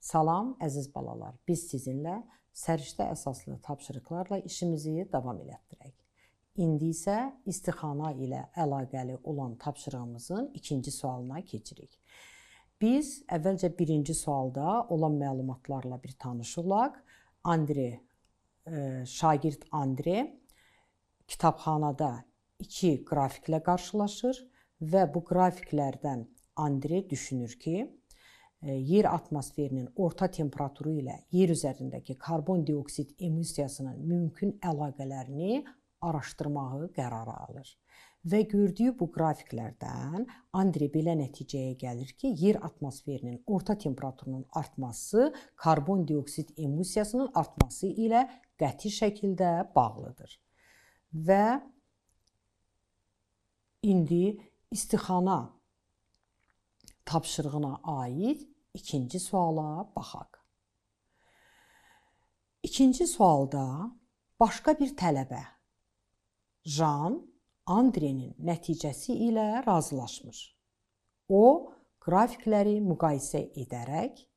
Salam, əziz balalar. Biz sizinlə səriştə əsaslı tapşırıqlarla işimizi davam elətdirək. İndi isə istixana ilə əlaqəli olan tapşırığımızın ikinci sualına keçirik. Biz əvvəlcə birinci sualda olan məlumatlarla bir tanış olaq. Şagird Andre kitabxanada iki qrafiklə qarşılaşır və bu qrafiklərdən Andre düşünür ki, yer atmosferinin orta temperaturu ilə yer üzərindəki karbon dioksid emissiyasının mümkün əlaqələrini araşdırmağı qərara alır. Və gördüyü bu qrafiklərdən Andre belə nəticəyə gəlir ki, yer atmosferinin orta temperaturunun artması karbon dioksid emissiyasının artması ilə qəti şəkildə bağlıdır. Və indi istixana tapşırığına aid ikinci suala baxaq. İkinci sualda başqa bir tələbə Jean Andrenin nəticəsi ilə razılaşmış. O, qrafikləri müqayisə edərək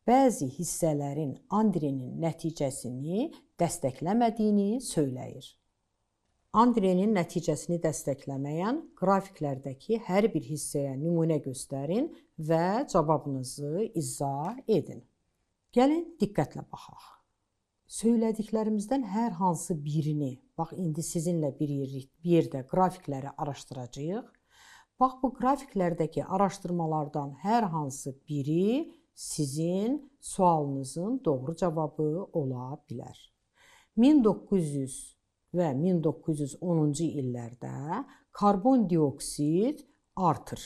bəzi hissələrin Andrenin nəticəsini dəstəkləmədiyini söyləyir. Andrenin nəticəsini dəstəkləməyən qrafiklərdəki hər bir hissəyə nümunə göstərin və cavabınızı izah edin. Gəlin diqqətlə baxaq. Söylədiklərimizdən hər hansı birini, bax indi sizinlə bir yerdə qrafikləri araşdıracağıq. Bax bu qrafiklərdəki araşdırmalardan hər hansı biri sizin sualınızın doğru cavabı ola bilər. 1900 və 1910-cu illərdə karbon dioksid artır,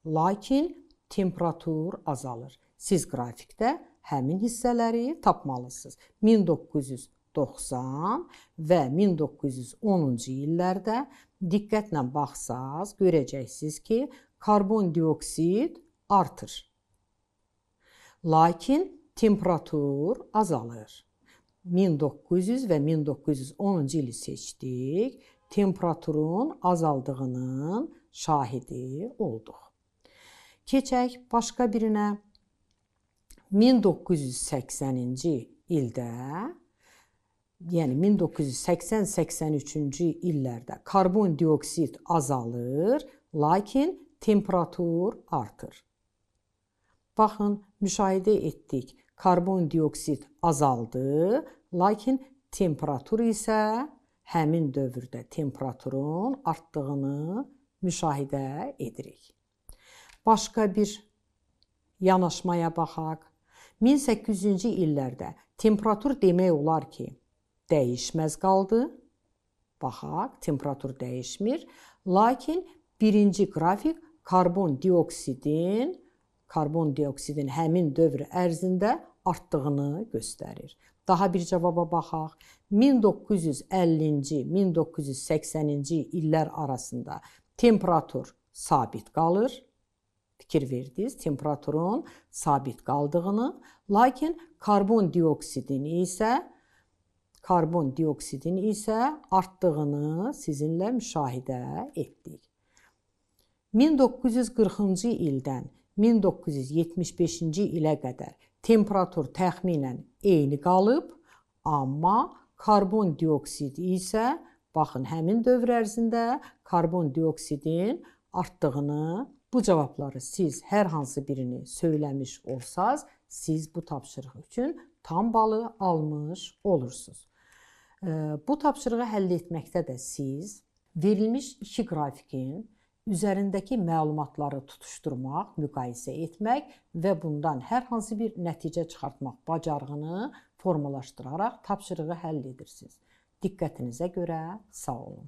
lakin temperatur azalır. Siz qrafikdə həmin hissələri tapmalısınız. 1990 və 1910-cu illərdə diqqətlə baxsaz görəcəksiniz ki, karbon dioksid artır, lakin temperatur azalır. 1900 və 1910-cu ili seçdik, temperaturun azaldığının şahidi olduq. Keçək başqa birinə. 1980-ci ildə, yəni 1980-83-cü illərdə karbon dioksid azalır, lakin temperatur artır. Baxın, müşahidə etdik. Karbon dioksid azaldı, lakin temperatur isə həmin dövrdə temperaturun artdığını müşahidə edirik. Başqa bir yanaşmaya baxaq. 1800-cü illərdə temperatur demək olar ki, dəyişməz qaldı. Baxaq, temperatur dəyişmir. Lakin birinci qrafik karbon dioksidin həmin dövr ərzində artdığını göstərir. Daha bir cavaba baxaq. 1950-ci, 1980-ci illər arasında temperatur sabit qalır. Fikir verdiniz, temperaturun sabit qaldığını, lakin karbon dioksidin isə artdığını sizinlə müşahidə etdik. 1940-cı ildən 1975-ci ilə qədər temperatur təxminən eyni qalıb, amma karbon dioksid isə, baxın, həmin dövr ərzində karbon dioksidin artdığını, bu cavabları siz hər hansı birini söyləmiş olsaz, siz bu tapşırıq üçün tam balı almış olursunuz. Bu tapşırığı həll etməkdə də siz verilmiş iki qrafikin üzərindəki məlumatları tutuşturmaq, müqayisə etmək və bundan hər hansı bir nəticə çıxartmaq bacarığını formalaşdıraraq tapşırığı həll edirsiniz. Diqqətinizə görə sağ olun.